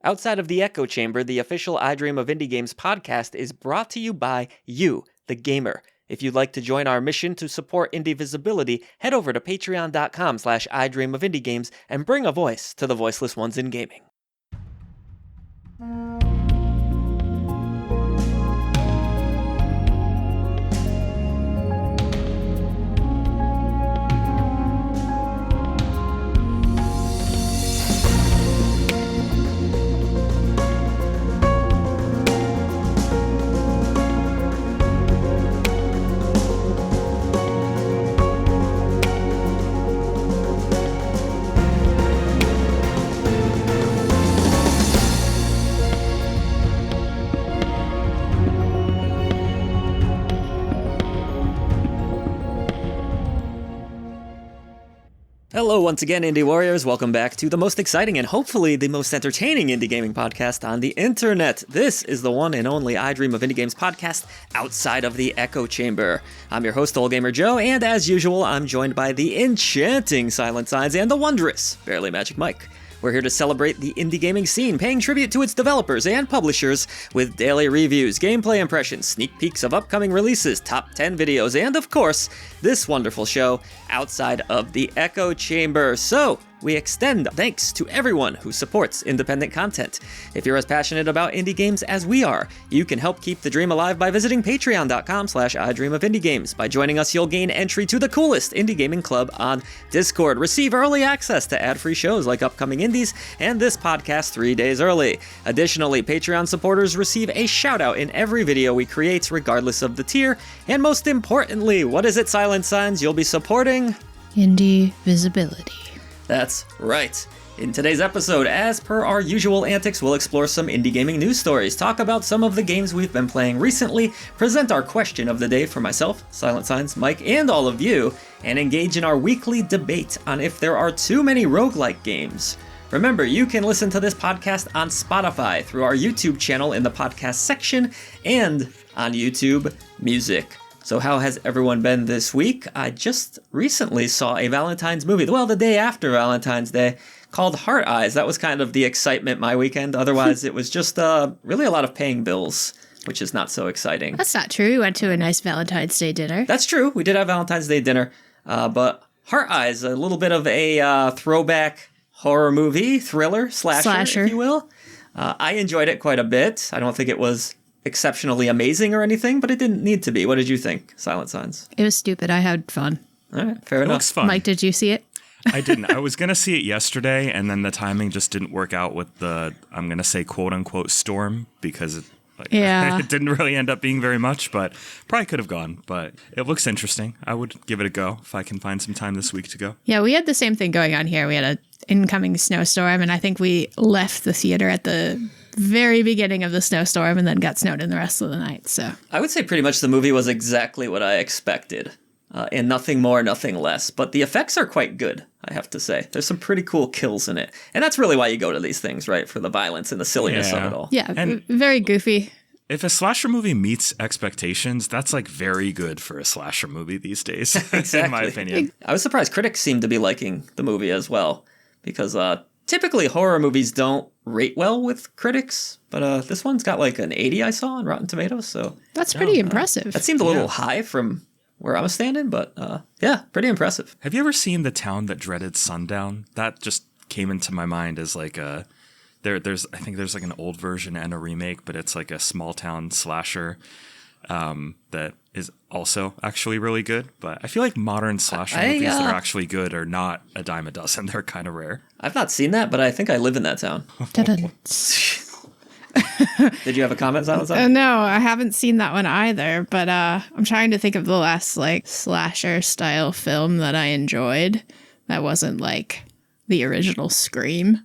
Outside of the Echo Chamber, the official I Dream of Indie Games podcast is brought to you by you, the gamer. If you'd like to join our mission to support indie visibility, head over to patreon.com/idreamofindiegames and bring a voice to the voiceless ones in gaming. Hello once again, Indie Warriors. Welcome back to the most exciting and hopefully the most entertaining indie gaming podcast on the internet. This is the one and only I Dream of Indie Games podcast outside of the Echo Chamber. I'm your host, Ole Gamer Joe, and as usual, I'm joined by the enchanting SilentSigns and the wondrous BarelyMagicMike. We're here to celebrate the indie gaming scene, paying tribute to its developers and publishers with daily reviews, gameplay impressions, sneak peeks of upcoming releases, top 10 videos, and of course, this wonderful show outside of the Echo Chamber. So, we extend thanks to everyone who supports independent content. If you're as passionate about indie games as we are, you can help keep the dream alive by visiting patreon.com/idreamofindiegames. By joining us, you'll gain entry to the coolest indie gaming club on Discord, receive early access to ad-free shows like upcoming indies, and this podcast 3 days early. Additionally, Patreon supporters receive a shout-out in every video we create, regardless of the tier. And most importantly, what is it, SilentSigns? You'll be supporting indie visibility. That's right. In today's episode, as per our usual antics, we'll explore some indie gaming news stories, talk about some of the games we've been playing recently, present our question of the day for myself, SilentSigns, Mike, and all of you, and engage in our weekly debate on if there are too many roguelike games. Remember, you can listen to this podcast on Spotify through our YouTube channel in the podcast section and on YouTube Music. So how has everyone been this week? I just recently saw a Valentine's movie, well, the day after Valentine's Day, called Heart Eyes. That was kind of the excitement my weekend. Otherwise, it was just really a lot of paying bills, which is not so exciting. That's not true. We went to a nice Valentine's Day dinner. That's true. We did have Valentine's Day dinner. But Heart Eyes, a little bit of a throwback horror movie, thriller, slasher, if you will. I enjoyed it quite a bit. I don't think it was exceptionally amazing or anything, but it didn't need to be. What did you think, SilentSigns? It was stupid. I had fun. All right, fair enough. Looks fun. Mike, did you see it? I didn't. I was going to see it yesterday, and then the timing just didn't work out with the, I'm going to say, quote-unquote storm, because it didn't really end up being very much, but probably could have gone. But it looks interesting. I would give it a go if I can find some time this week to go. Yeah, we had the same thing going on here. We had an incoming snowstorm, and I think we left the theater at the very beginning of the snowstorm and then got snowed in the rest of the night. So I would say pretty much the movie was exactly what I expected, and nothing more, nothing less. But the effects are quite good, I have to say. There's some pretty cool kills in it, and that's really why you go to these things, right? For the violence and the silliness of it all. Yeah, and very goofy. If a slasher movie meets expectations, that's like very good for a slasher movie these days, Exactly. in my opinion. I was surprised critics seem to be liking the movie as well, because typically horror movies don't rate well with critics, but this one's got like an 80 I saw on Rotten Tomatoes, so That's pretty impressive. that seemed a little high from where I was standing, but yeah, pretty impressive. Have you ever seen The Town That Dreaded Sundown? That just came into my mind as like a there's I think there's like an old version and a remake, but it's like a small town slasher that is also actually really good. But I feel like modern slasher movies that are actually good are not a dime a dozen. They're kind of rare. I've not seen that, but I think I live in that town. Did you have a comment, SilentSigns? No, I haven't seen that one either, but I'm trying to think of the last like slasher style film that I enjoyed that wasn't like the original Scream.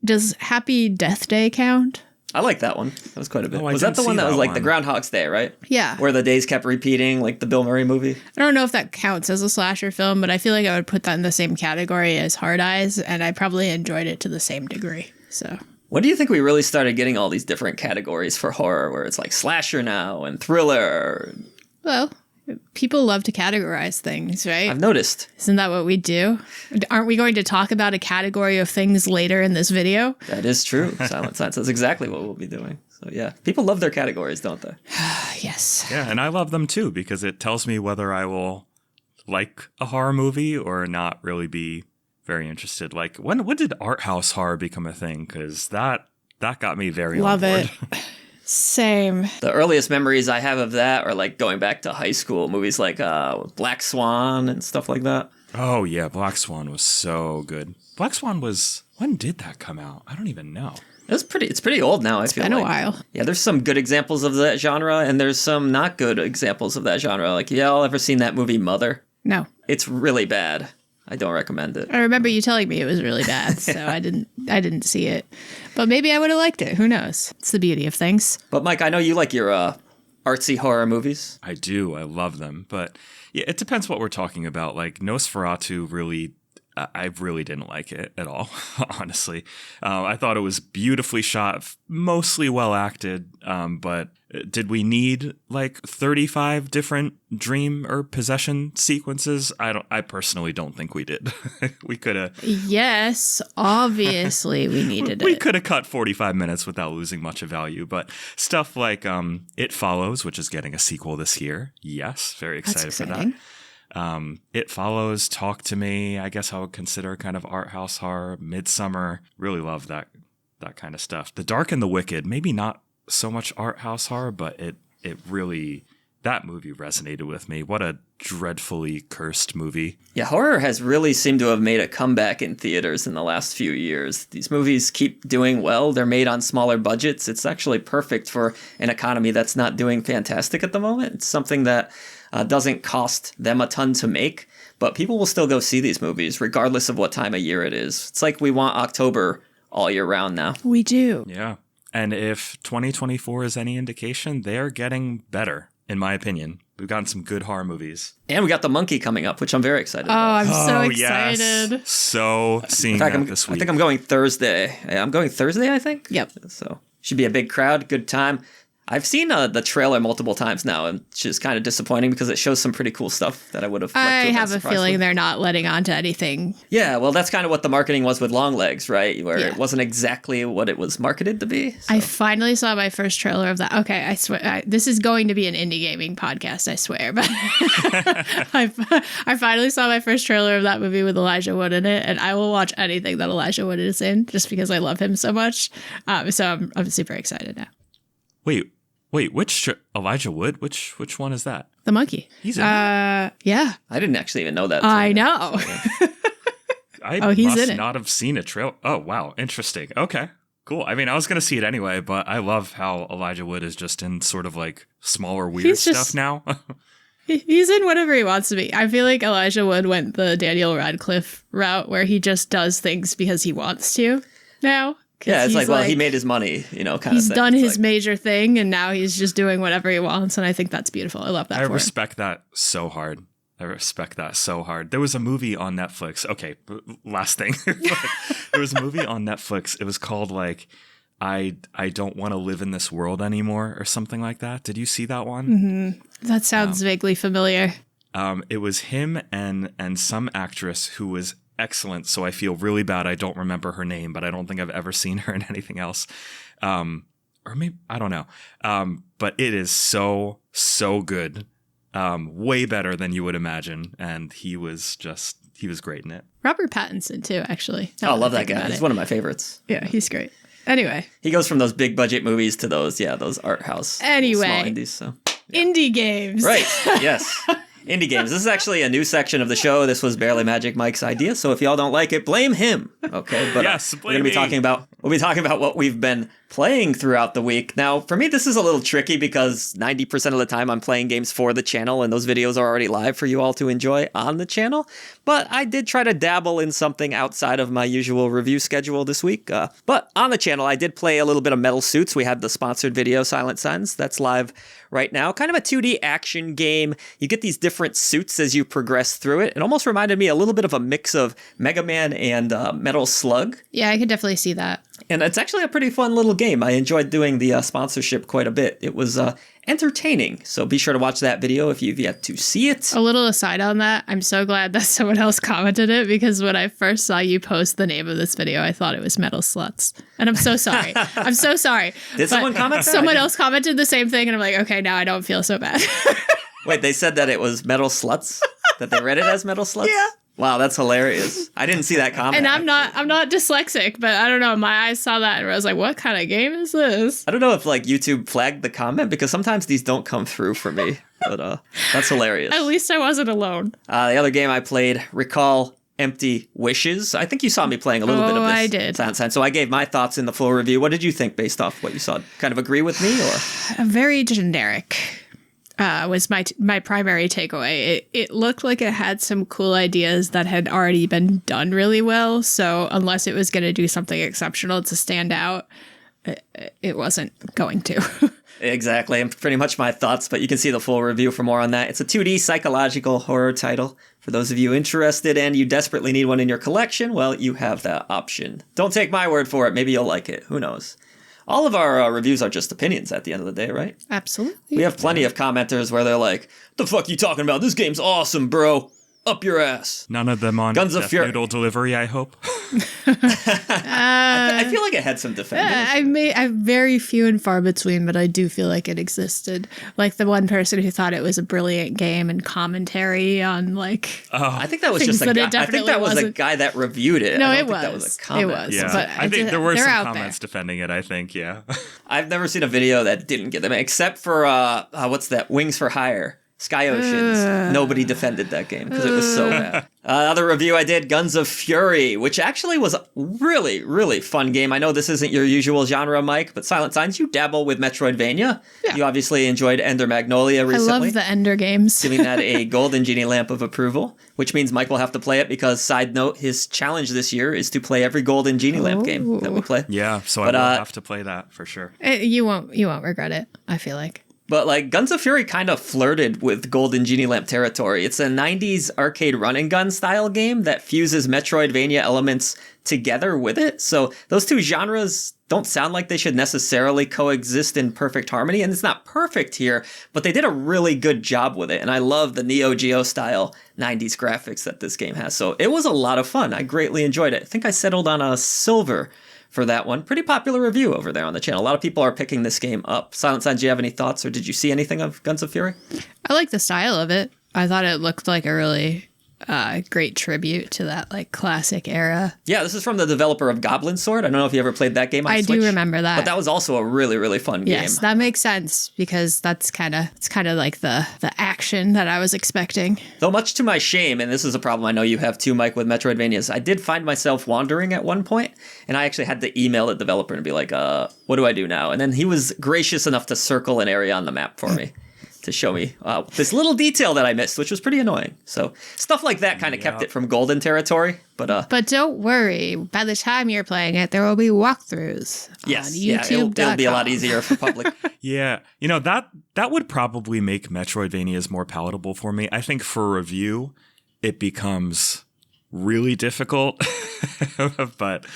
Does Happy Death Day count? I like that one. That was quite a bit. Oh, was that the one that was like one. the Groundhog's Day, right? Yeah. Where the days kept repeating, like the Bill Murray movie? I don't know if that counts as a slasher film, but I feel like I would put that in the same category as Hard Eyes, and I probably enjoyed it to the same degree. So When do you think we really started getting all these different categories for horror, where it's like slasher now and thriller? Well, People love to categorize things, right? I've noticed. Isn't that what we do? Aren't we going to talk about a category of things later in this video? That is true. SilentSigns. That's exactly what we'll be doing. So yeah, people love their categories, don't they? Yes. Yeah, and I love them too because it tells me whether I will like a horror movie or not really be very interested. Like when did art house horror become a thing? Because that got me very Love on board. it. Same. The earliest memories I have of that are like going back to high school, movies like Black Swan and stuff like that. Oh yeah, Black Swan was so good. Black Swan was, when did that come out? I don't even know. It's pretty old now, I feel like. Been a while. Yeah, there's some good examples of that genre, and there's some not good examples of that genre. Like, y'all ever seen that movie Mother? No. It's really bad. I don't recommend it. I remember you telling me it was really bad, so I didn't see it. But maybe I would have liked it. Who knows? It's the beauty of things. But Mike, I know you like your artsy horror movies. I do. I love them. But yeah, it depends what we're talking about. Like Nosferatu really, I really didn't like it at all, honestly. I thought it was beautifully shot, mostly well acted. But did we need like 35 different dream or possession sequences? I personally don't think we did. We could have. Yes, obviously we needed it. We could have cut 45 minutes without losing much of value, but stuff like It Follows, which is getting a sequel this year. Yes, very excited for that. It Follows, Talk to Me, I guess I would consider kind of art house horror. Midsummer, really love that kind of stuff. The Dark and the Wicked, maybe not so much art house horror, but it really, that movie resonated with me. What a dreadfully cursed movie. Yeah, horror has really seemed to have made a comeback in theaters in the last few years. These movies keep doing well. They're made on smaller budgets. It's actually perfect for an economy that's not doing fantastic at the moment. It's something that doesn't cost them a ton to make, but people will still go see these movies regardless of what time of year it is. It's like we want October all year round now. We do. Yeah. And if 2024 is any indication, they're getting better, in my opinion. We've gotten some good horror movies. And we got The Monkey coming up, which I'm very excited about. I'm so excited. Yes. So seeing that this week. I think I'm going Thursday. I'm going Thursday, I think? Yep. So should be a big crowd, good time. I've seen the trailer multiple times now, and it's just kind of disappointing because it shows some pretty cool stuff that I would have. I have a feeling they're not letting on to anything. Yeah, well, that's kind of what the marketing was with Longlegs, right? Where it wasn't exactly what it was marketed to be. So. I finally saw my first trailer of that. Okay, I swear this is going to be an indie gaming podcast, I swear. But I finally saw my first trailer of that movie with Elijah Wood in it, and I will watch anything that Elijah Wood is in just because I love him so much. So I'm super excited now. Wait, which Elijah Wood? Which one is that? The Monkey. He's in it. Yeah. I didn't actually even know that. I know. He's in must it. not have seen a trailer. Oh, wow. Interesting. Okay, cool. I mean, I was going to see it anyway, but I love how Elijah Wood is just in sort of like smaller weird stuff now. He's in whatever he wants to be. I feel like Elijah Wood went the Daniel Radcliffe route where he just does things because he wants to now. Yeah, it's like, well, he made his money, kind of thing. He's done it's his major thing, and now he's just doing whatever he wants, and I think that's beautiful. I love that. I respect that so hard. There was a movie on Netflix. Okay, last thing. There was a movie on Netflix. It was called like I Don't Want to Live in This World Anymore or something like that. Did you see that one? Mm-hmm. That sounds vaguely familiar. It was him and some actress who was excellent, so I feel really bad I don't remember her name, but I don't think I've ever seen her in anything else. Or maybe, I don't know. But it is so good. Way better than you would imagine. And he was great in it. Robert Pattinson too, actually. I love that guy. He's one of my favorites. Yeah, he's great. Anyway. He goes from those big budget movies to those art house. Anyway. Small indies, so. Yeah. Indie games. Right, yes. Indie games. This is actually a new section of the show. This was BarelyMagicMike's idea, so if y'all don't like it, blame him. Okay, but yes, we're going to be talking about what we've been playing throughout the week. Now, for me, this is a little tricky because 90% of the time I'm playing games for the channel, and those videos are already live for you all to enjoy on the channel. But I did try to dabble in something outside of my usual review schedule this week. But on the channel, I did play a little bit of Metal Suits. We had the sponsored video, SilentSigns, that's live right now. Kind of a 2D action game. You get these different suits as you progress through it. It almost reminded me a little bit of a mix of Mega Man and Metal Slug. Yeah, I could definitely see that. And it's actually a pretty fun little game. I enjoyed doing the sponsorship quite a bit. It was entertaining. So be sure to watch that video if you've yet to see it. A little aside on that, I'm so glad that someone else commented it, because when I first saw you post the name of this video, I thought it was Metal Sluts. And I'm so sorry. I'm so sorry. Did someone comment that? Someone else commented the same thing, and I'm like, okay, now I don't feel so bad. Wait, they said that it was Metal Sluts? That they read it as Metal Sluts? Yeah. Wow, that's hilarious. I didn't see that comment. And I'm not dyslexic, but I don't know. My eyes saw that and I was like, what kind of game is this? I don't know if like YouTube flagged the comment, because sometimes these don't come through for me. But that's hilarious. At least I wasn't alone. The other game I played, Recall Empty Wishes. I think you saw me playing a little bit of this. I did. SilentSigns. So I gave my thoughts in the full review. What did you think based off what you saw? Kind of agree with me, or? Very generic. Was my primary takeaway. It looked like it had some cool ideas that had already been done really well. So unless it was going to do something exceptional to stand out, it wasn't going to. Exactly. And pretty much my thoughts, but you can see the full review for more on that. It's a 2D psychological horror title. For those of you interested and you desperately need one in your collection, well, you have that option. Don't take my word for it. Maybe you'll like it. Who knows? All of our reviews are just opinions at the end of the day, right? Absolutely. We have plenty of commenters where they're like, the fuck you talking about? This game's awesome, bro. Up your ass. None of them on Guns of Death Fury. Noodle delivery, I hope. I feel like it had some defenders. I'm very few and far between, but I do feel like it existed. Like the one person who thought it was a brilliant game and commentary on like. I think that was just a that guy. it I think that was a wasn't. guy that reviewed it. No, I don't it think was. That was a comment. It was. Yeah, But I think there were they're some out comments there. defending it, I think, yeah. I've never seen a video that didn't get them, except for, what's that? Wings for Hire. Sky Oceans. Nobody defended that game because it was so bad. Another review I did, Guns of Fury, which actually was a really, really fun game. I know this isn't your usual genre, Mike, but SilentSigns, you dabble with Metroidvania. Yeah. You obviously enjoyed Ender Magnolia recently. I love the Ender games. Giving that a golden genie lamp of approval, which means Mike will have to play it because, side note, his challenge this year is to play every golden genie lamp game that we play. Yeah, so I will have to play that for sure. You won't regret it, I feel like. But like Guns of Fury kind of flirted with Golden Genie Lamp territory. It's a 90s arcade run and gun style game that fuses Metroidvania elements together with it. So those two genres don't sound like they should necessarily coexist in perfect harmony. And it's not perfect here, but they did a really good job with it. And I love the Neo Geo style 90s graphics that this game has. So it was a lot of fun. I greatly enjoyed it. I think I settled on a silver for that one. Pretty popular review over there on the channel. A lot of people are picking this game up. SilentSigns, do you have any thoughts, or did you see anything of Guns of Fury? I like the style of it. I thought it looked like a really great tribute to that like classic era. Yeah, this is from the developer of Goblin Sword. I don't know if you ever played that game on Switch. I do remember that. But that was also a really, really fun game. Yes, that makes sense because it's kind of like the action that I was expecting. Though much to my shame, and this is a problem I know you have too, Mike, with Metroidvanias, I did find myself wandering at one point, and I actually had to email the developer and be like, what do I do now? And then he was gracious enough to circle an area on the map for me. To show me this little detail that I missed, which was pretty annoying. So stuff like that kind of kept it from golden territory. But don't worry. By the time you're playing it, there will be walkthroughs yes, on YouTube. It'll be a lot easier for public. Yeah, you know, that would probably make Metroidvanias more palatable for me. I think for review, it becomes really difficult. But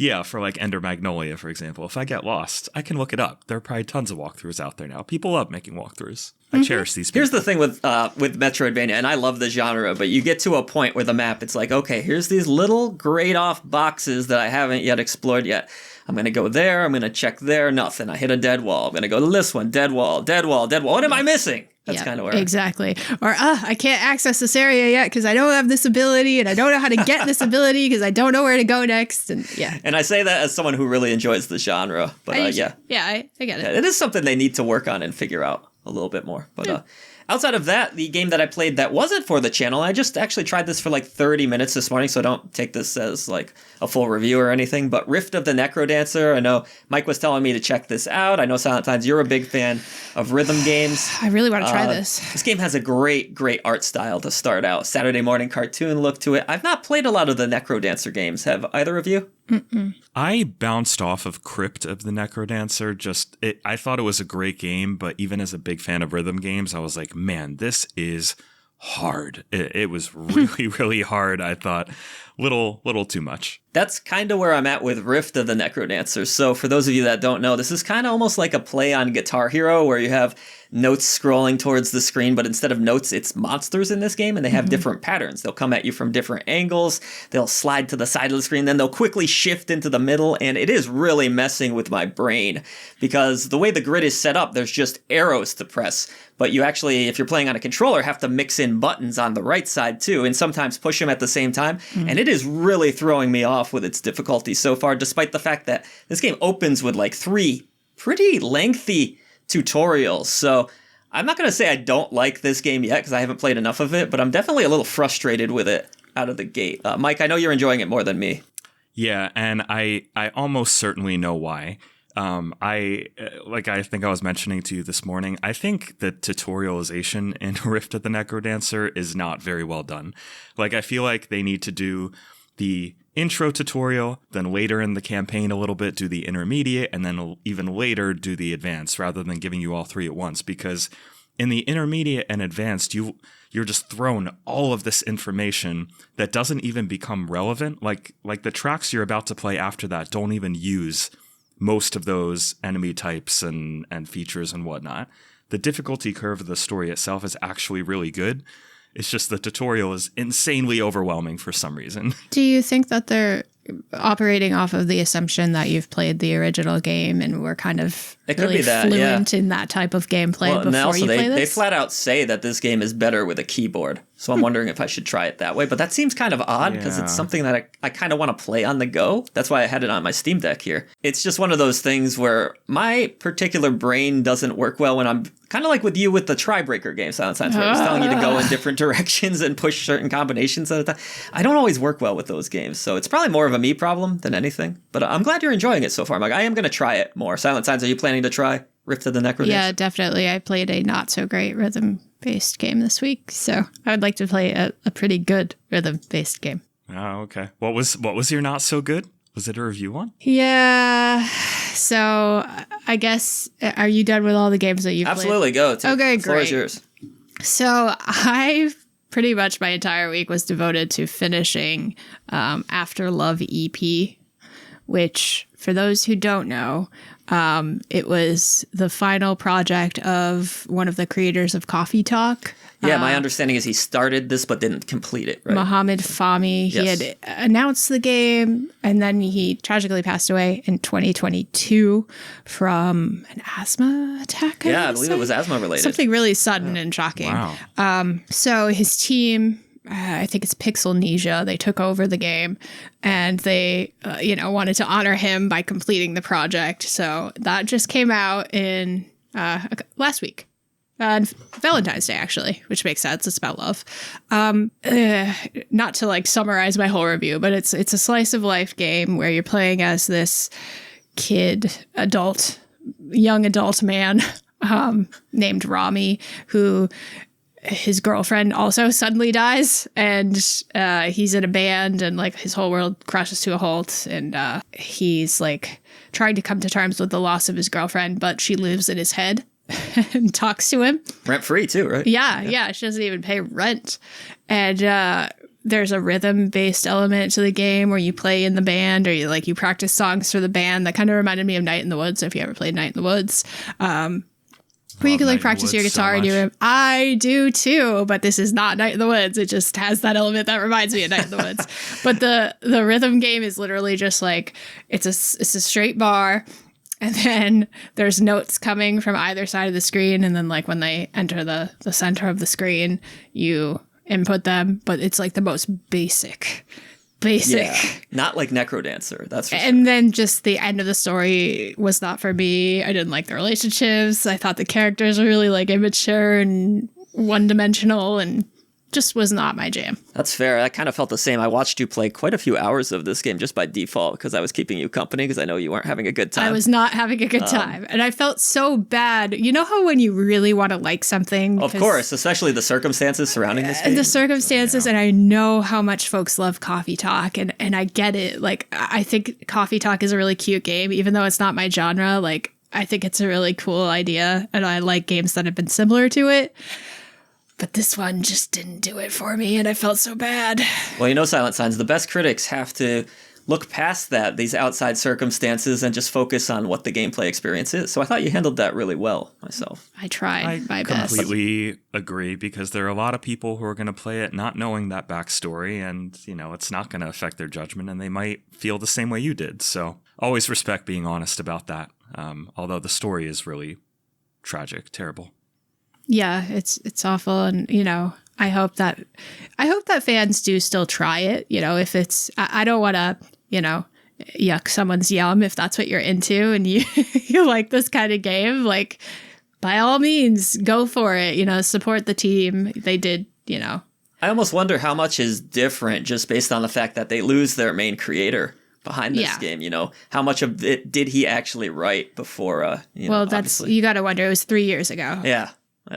yeah, for like Ender Magnolia, for example, if I get lost, I can look it up. There are probably tons of walkthroughs out there now. People love making walkthroughs. I cherish these people. Here's the thing with Metroidvania, and I love the genre, but you get to a point where the map, it's like, okay, here's these little grayed off boxes that I haven't yet explored yet. I'm going to go there. I'm going to check there. Nothing. I hit a dead wall. I'm going to go to this one. Dead wall, dead wall, dead wall. What am I missing? That's kind of where. Exactly. Or, I can't access this area yet because I don't have this ability and I don't know how to get this ability because I don't know where to go next. And yeah. And I say that as someone who really enjoys the genre. But yeah. Yeah, I get it. It is something they need to work on and figure out a little bit more. But outside of that, the game that I played that wasn't for the channel, I just actually tried this for like 30 minutes this morning, so don't take this as like a full review or anything, but Rift of the Necrodancer. I know Mike was telling me to check this out. I know SilentSigns, you're a big fan of rhythm games. I really want to try this. This game has a great, great art style to start out. Saturday morning cartoon look to it. I've not played a lot of the Necrodancer games. Have either of you? Mm-mm. I bounced off of Crypt of the Necrodancer. I thought it was a great game, but even as a big fan of rhythm games, I was like, man, this is hard. It was really, really hard. I thought little too much. That's kind of where I'm at with Rift of the Necrodancer. So for those of you that don't know, this is kind of almost like a play on Guitar Hero where you have notes scrolling towards the screen, but instead of notes, it's monsters in this game, and they have different patterns. They'll come at you from different angles, they'll slide to the side of the screen, then they'll quickly shift into the middle, and it is really messing with my brain because the way the grid is set up, there's just arrows to press, but you actually, if you're playing on a controller, have to mix in buttons on the right side too, and sometimes push them at the same time, and it is really throwing me off with its difficulty so far, despite the fact that this game opens with like 3 pretty lengthy tutorials. So I'm not going to say I don't like this game yet because I haven't played enough of it, but I'm definitely a little frustrated with it out of the gate. Mike, I know you're enjoying it more than me. Yeah, and I almost certainly know why. I think I was mentioning to you this morning, I think the tutorialization in Rift of the Necrodancer is not very well done. Like, I feel like they need to do the intro tutorial, then later in the campaign a little bit do the intermediate, and then even later do the advanced, rather than giving you all 3 at once. Because in the intermediate and advanced, you're just thrown all of this information that doesn't even become relevant. Like the tracks you're about to play after that don't even use most of those enemy types and features and whatnot. The difficulty curve of the story itself is actually really good. It's just the tutorial is insanely overwhelming for some reason. Do you think that they're operating off of the assumption that you've played the original game and were kind of really fluent in that type of gameplay before you play this? They flat out say that this game is better with a keyboard. So I'm wondering if I should try it that way. But that seems kind of odd because it's something that I kind of want to play on the go. That's why I had it on my Steam Deck here. It's just one of those things where my particular brain doesn't work well when I'm kind of like with you with the Tribreaker game, SilentSigns, where it's telling you to go in different directions and push certain combinations at a time. I don't always work well with those games. So it's probably more of a me problem than anything. But I'm glad you're enjoying it so far, Mike. I am going to try it more. SilentSigns, are you planning to try Rift of the Necrodancer? Yeah, definitely. I played a not so great rhythm-based game this week, so I would like to play a pretty good rhythm-based game. Oh, okay. What was your not so good? Was it a review one? Yeah. So I guess, are you done with all the games that you've played? Absolutely, go. Okay, great. The floor is yours. So I pretty much my entire week was devoted to finishing After Love EP, which, for those who don't know, it was the final project of one of the creators of Coffee Talk. Yeah, my understanding is he started this but didn't complete it, right? Mohammed Fahmy. Yes. He had announced the game, and then he tragically passed away in 2022 from an asthma attack. I believe it was asthma related. Something really sudden and shocking. Wow. So his team, I think it's Pixelnesia, they took over the game, and they, wanted to honor him by completing the project. So that just came out in last week. Valentine's Day, actually, which makes sense. It's about love. Not to summarize my whole review, but it's a slice of life game where you're playing as this young adult man named Rami, who his girlfriend also suddenly dies, and he's in a band, and his whole world crashes to a halt, and he's trying to come to terms with the loss of his girlfriend, but she lives in his head and talks to him. Rent free too, right? Yeah. She doesn't even pay rent. And there's a rhythm-based element to the game where you play in the band, or you practice songs for the band. That kind of reminded me of Night in the Woods, if you ever played Night in the Woods. Where you can practice your guitar in your room. I do too, but this is not Night in the Woods. It just has that element that reminds me of Night in the Woods. But the rhythm game is literally just it's a straight bar, and then there's notes coming from either side of the screen, and then when they enter the center of the screen, you input them. But it's the most basic. Yeah, not like Necrodancer, that's for sure. And then just the end of the story was not for me. I didn't like the relationships. I thought the characters were really immature and one-dimensional, and just was not my jam. That's fair. I kind of felt the same. I watched you play quite a few hours of this game just by default because I was keeping you company because I know you weren't having a good time. I was not having a good time. And I felt so bad. You know how when you really want to like something? Of course, especially the circumstances surrounding this game. The circumstances, and I know how much folks love Coffee Talk, and I get it. I think Coffee Talk is a really cute game, even though it's not my genre. I think it's a really cool idea, and I like games that have been similar to it. But this one just didn't do it for me, and I felt so bad. Well, SilentSigns, the best critics have to look past these outside circumstances, and just focus on what the gameplay experience is. So I thought you handled that really well myself. I tried my best. I completely agree, because there are a lot of people who are going to play it not knowing that backstory, and, you know, it's not going to affect their judgment, and they might feel the same way you did. So always respect being honest about that, although the story is really tragic, terrible. Yeah, it's awful. And, you know, I hope that fans do still try it. You know, if it's, I don't want to, you know, yuck someone's yum if that's what you're into and you you like this kind of game. Like, by all means, go for it. You know, support the team. They did, you know. I almost wonder how much is different just based on the fact that they lose their main creator behind this game. You know, how much of it did he actually write before? Well, you got to wonder. It was 3 years ago. Yeah.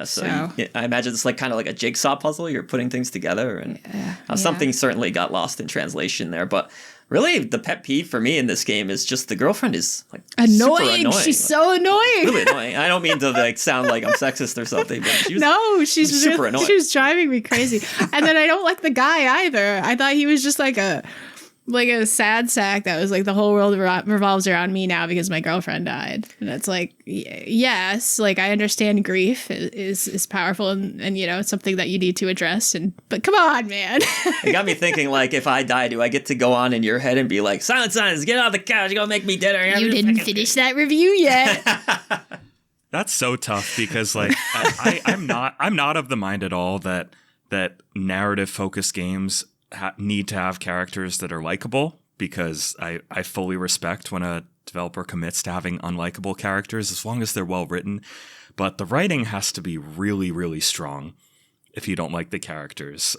So I imagine it's like kind of like a jigsaw puzzle. You're putting things together, and something certainly got lost in translation there. But really, the pet peeve for me in this game is just the girlfriend is like annoying. Super annoying. She's so annoying. Really annoying. I don't mean to like sound like I'm sexist or something, but she's super annoying. She was driving me crazy. And then I don't like the guy either. I thought he was just like a sad sack that was like the whole world revolves around me now because my girlfriend died. And it's like, yes, like I understand grief is powerful and you know, it's something that you need to address. But come on, man. It got me thinking, like, if I die, do I get to go on in your head and be like, SilentSigns, get off the couch, you're gonna make me dinner. You didn't finish that review yet. That's so tough because like I'm not of the mind at all that narrative focused games need to have characters that are likable, because I fully respect when a developer commits to having unlikable characters as long as they're well written. But the writing has to be really, really strong if you don't like the characters.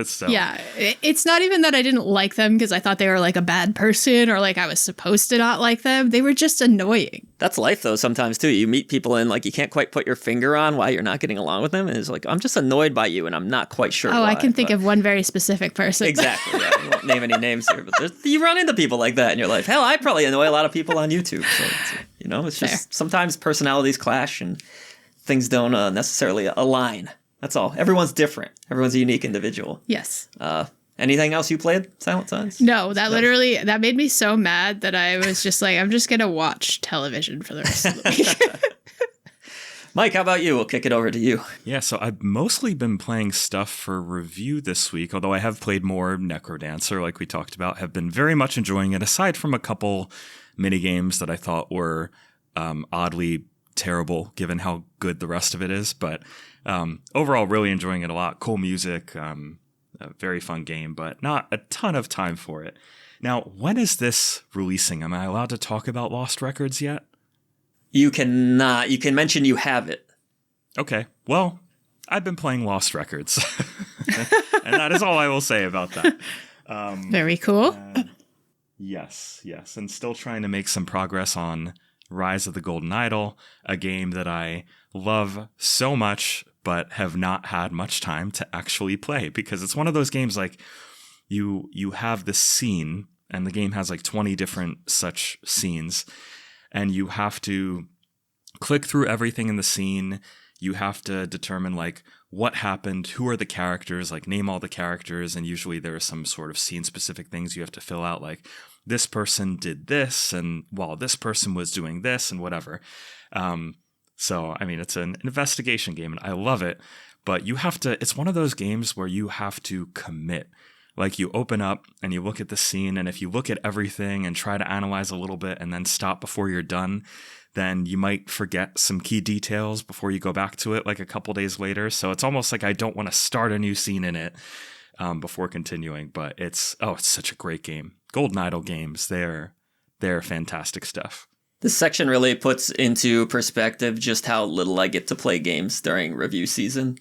So. Yeah, it's not even that I didn't like them because I thought they were like a bad person or like I was supposed to not like them. They were just annoying. That's life though sometimes too. You meet people and like you can't quite put your finger on why you're not getting along with them. And it's like, I'm just annoyed by you and I'm not quite sure why. I can think of one very specific person. Exactly. Yeah. We won't name any names here, but you run into people like that in your life. Hell, I probably annoy a lot of people on YouTube. So you know, it's just sometimes personalities clash and things don't necessarily align. That's all. Everyone's different. Everyone's a unique individual. Yes. Anything else you played, SilentSigns? No, that made me so mad that I was just like, I'm just going to watch television for the rest of the week. Mike, how about you? We'll kick it over to you. Yeah, so I've mostly been playing stuff for review this week, although I have played more Necrodancer, like we talked about. Have been very much enjoying it, aside from a couple minigames that I thought were oddly terrible, given how good the rest of it is. But overall, really enjoying it a lot. Cool music, a very fun game, but not a ton of time for it. Now, when is this releasing? Am I allowed to talk about Lost Records yet? You cannot. You can mention you have it. Okay. Well, I've been playing Lost Records. And that is all I will say about that. Very cool. Yes. And still trying to make some progress on Rise of the Golden Idol, a game that I love so much, but have not had much time to actually play, because it's one of those games like you have this scene and the game has like 20 different such scenes and you have to click through everything in the scene. You have to determine like what happened, who are the characters, like name all the characters. And usually there are some sort of scene specific things you have to fill out, like this person did this and while this person was doing this and whatever. So, I mean, it's an investigation game and I love it, but it's one of those games where you have to commit. Like you open up and you look at the scene, and if you look at everything and try to analyze a little bit and then stop before you're done, then you might forget some key details before you go back to it like a couple days later. So it's almost like I don't want to start a new scene in it before continuing, but it's such a great game. Golden Idol games, they're fantastic stuff. This section really puts into perspective just how little I get to play games during review season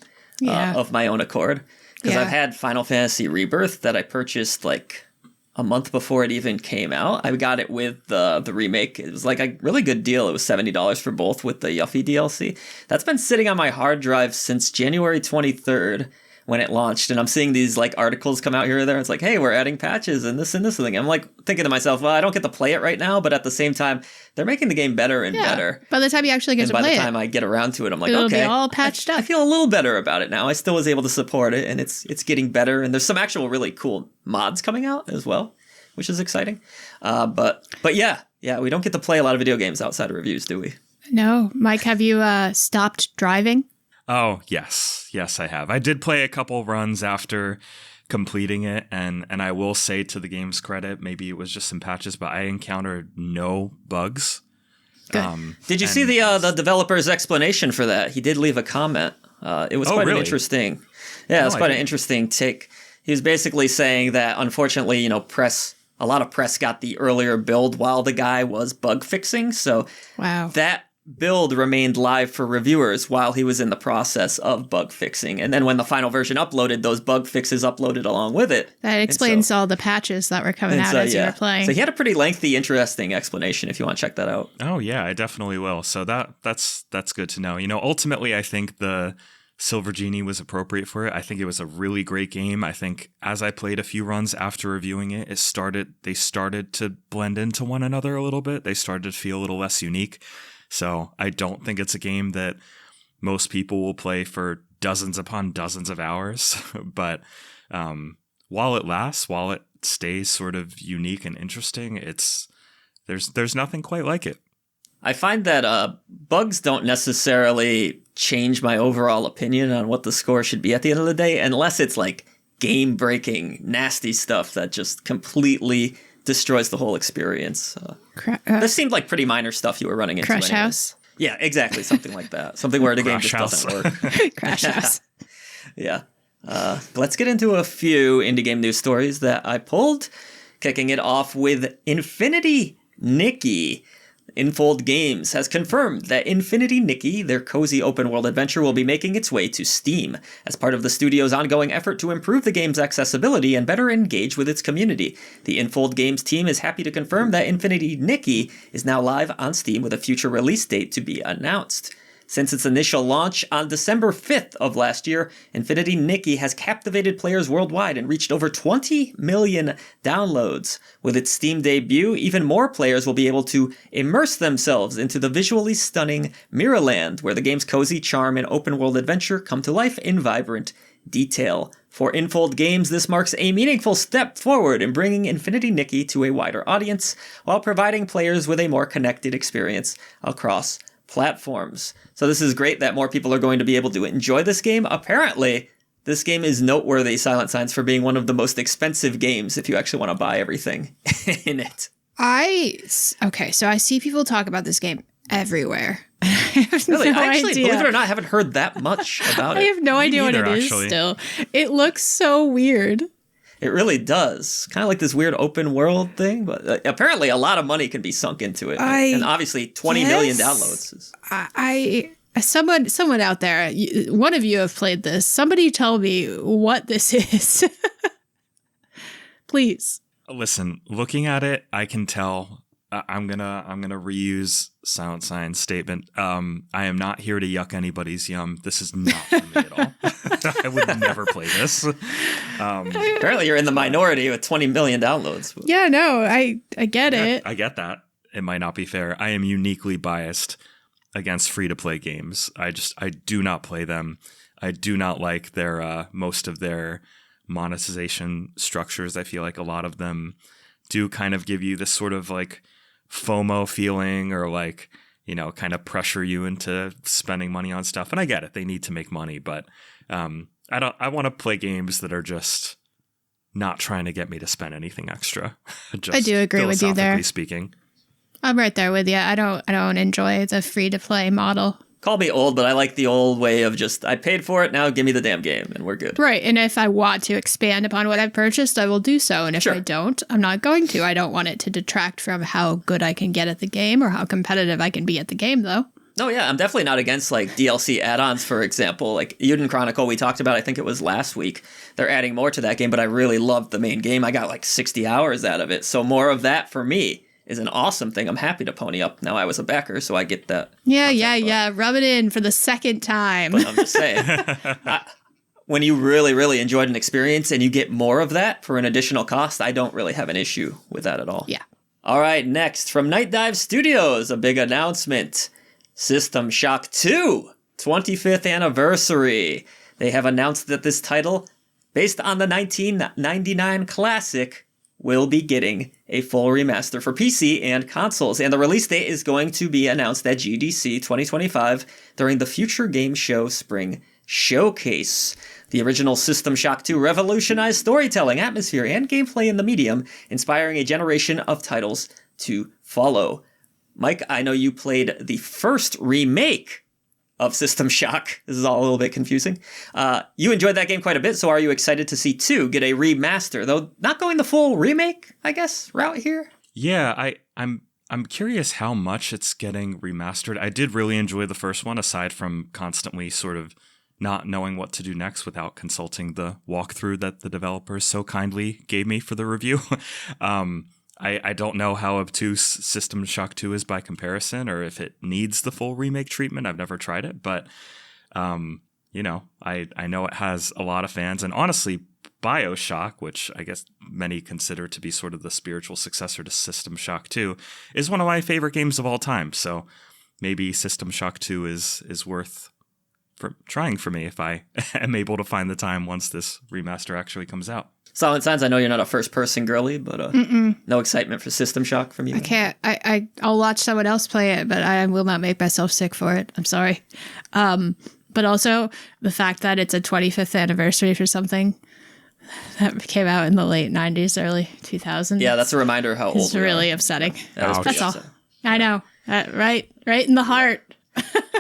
of my own accord. Because I've had Final Fantasy Rebirth that I purchased like a month before it even came out. I got it with the remake. It was like a really good deal. It was $70 for both with the Yuffie DLC. That's been sitting on my hard drive since January 23rd when it launched. And I'm seeing these like articles come out here or there. It's like, hey, we're adding patches and this thing. I'm like thinking to myself, well, I don't get to play it right now. But at the same time, they're making the game better and better. By the time you actually get to play it. By the time I get around to it, I'm like, it'll okay. Be all patched up. I feel a little better about it now. I still was able to support it and it's getting better. And there's some actual really cool mods coming out as well. which is exciting. But yeah, we don't get to play a lot of video games outside of reviews, do we? No. Mike, have you stopped driving? Oh, yes. Yes, I have. I did play a couple runs after completing it, and I will say, to the game's credit, maybe it was just some patches, but I encountered no bugs. Good. Did you see the developer's explanation for that? He did leave a comment. It was quite really? an interesting. Yeah, it was quite an interesting take. He was basically saying that, unfortunately, a lot of press got the earlier build while the guy was bug fixing. So Wow. that build remained live for reviewers while he was in the process of bug fixing. And then when the final version uploaded, those bug fixes uploaded along with it. That explains all the patches that were coming out as you were playing. So he had a pretty lengthy, interesting explanation if you want to check that out. Oh, yeah, I definitely will. So that's good to know. Ultimately, I think the Silver Genie was appropriate for it. I think it was a really great game. I think as I played a few runs after reviewing it, they started to blend into one another a little bit. They started to feel a little less unique. So I don't think it's a game that most people will play for dozens upon dozens of hours. But while it stays sort of unique and interesting, there's nothing quite like it. I find that bugs don't necessarily change my overall opinion on what the score should be at the end of the day, unless it's like game-breaking, nasty stuff that just completely destroys the whole experience. This seemed like pretty minor stuff you were running into. Crash anyway. House? Yeah, exactly. Something like that. Something where the game just doesn't work. Crash House. Yeah. Let's get into a few indie game news stories that I pulled, kicking it off with Infinity Nikki. Infold Games has confirmed that Infinity Nikki, their cozy open-world adventure, will be making its way to Steam as part of the studio's ongoing effort to improve the game's accessibility and better engage with its community. The Infold Games team is happy to confirm that Infinity Nikki is now live on Steam with a future release date to be announced. Since its initial launch on December 5th of last year, Infinity Nikki has captivated players worldwide and reached over 20 million downloads. With its Steam debut, even more players will be able to immerse themselves into the visually stunning Mirrorland, where the game's cozy charm and open-world adventure come to life in vibrant detail. For Infold Games, this marks a meaningful step forward in bringing Infinity Nikki to a wider audience, while providing players with a more connected experience across platforms. So this is great that more people are going to be able to enjoy this game. Apparently, this game is noteworthy, SilentSigns, for being one of the most expensive games if you actually want to buy everything in it. Okay, so I see people talk about this game everywhere. Really? No I actually, idea. believe it or not, haven't heard that much about it. I have no idea what it is actually. still. It looks so weird. It really does. Kind of like this weird open world thing, but apparently a lot of money can be sunk into it. And obviously 20 million downloads. Someone out there, one of you have played this. Somebody tell me what this is. Please. Listen, looking at it, I can tell. I'm gonna reuse SilentSigns' statement. I am not here to yuck anybody's yum. This is not for me at all. I would never play this. Apparently you're in the minority with 20 million downloads. Yeah, no, I get it. I get that. It might not be fair. I am uniquely biased against free-to-play games. I do not play them. I do not like their most of their monetization structures. I feel like a lot of them do kind of give you this sort of like FOMO feeling, or like, kind of pressure you into spending money on stuff. And I get it. They need to make money, but I want to play games that are just not trying to get me to spend anything extra. Just I do agree with you there. philosophically speaking. I'm right there with you. I don't enjoy the free to play model. Call me old, but I like the old way of just, I paid for it, now give me the damn game, and we're good. Right, and if I want to expand upon what I've purchased, I will do so. And if I don't, I'm not going to. I don't want it to detract from how good I can get at the game or how competitive I can be at the game, though. No, yeah, I'm definitely not against like DLC add-ons, for example. Like Uden Chronicle, we talked about, I think it was last week. They're adding more to that game, but I really loved the main game. I got like 60 hours out of it. So more of that for me is an awesome thing. I'm happy to pony up. Now I was a backer, so I get that. Yeah. Rub it in for the second time. But I'm just saying, when you really, really enjoyed an experience and you get more of that for an additional cost, I don't really have an issue with that at all. Yeah. All right, next, from Night Dive Studios, a big announcement. System Shock 2, 25th anniversary. They have announced that this title, based on the 1999 classic, will be getting a full remaster for PC and consoles, and the release date is going to be announced at GDC 2025 during the Future Game Show Spring Showcase. The original System Shock 2 revolutionized storytelling, atmosphere, and gameplay in the medium, inspiring a generation of titles to follow. Mike, I know you played the first remake of System Shock. This is all a little bit confusing. You enjoyed that game quite a bit, so are you excited to see 2 get a remaster? Though not going the full remake, I guess, route here? Yeah, I'm curious how much it's getting remastered. I did really enjoy the first one, aside from constantly sort of not knowing what to do next without consulting the walkthrough that the developers so kindly gave me for the review. I don't know how obtuse System Shock 2 is by comparison, or if it needs the full remake treatment. I've never tried it, but you know, I know it has a lot of fans, and honestly, BioShock, which I guess many consider to be sort of the spiritual successor to System Shock 2, is one of my favorite games of all time. So maybe System Shock 2 is worth trying for me if I am able to find the time once this remaster actually comes out. SilentSigns, I know you're not a first-person girly, but no excitement for System Shock from you? I can't. I'll watch someone else play it, but I will not make myself sick for it. I'm sorry. But also, the fact that it's a 25th anniversary for something that came out in the late 90s, early 2000s. Yeah, that's a reminder of how old it's really upsetting. That's all. I know. Right in the heart.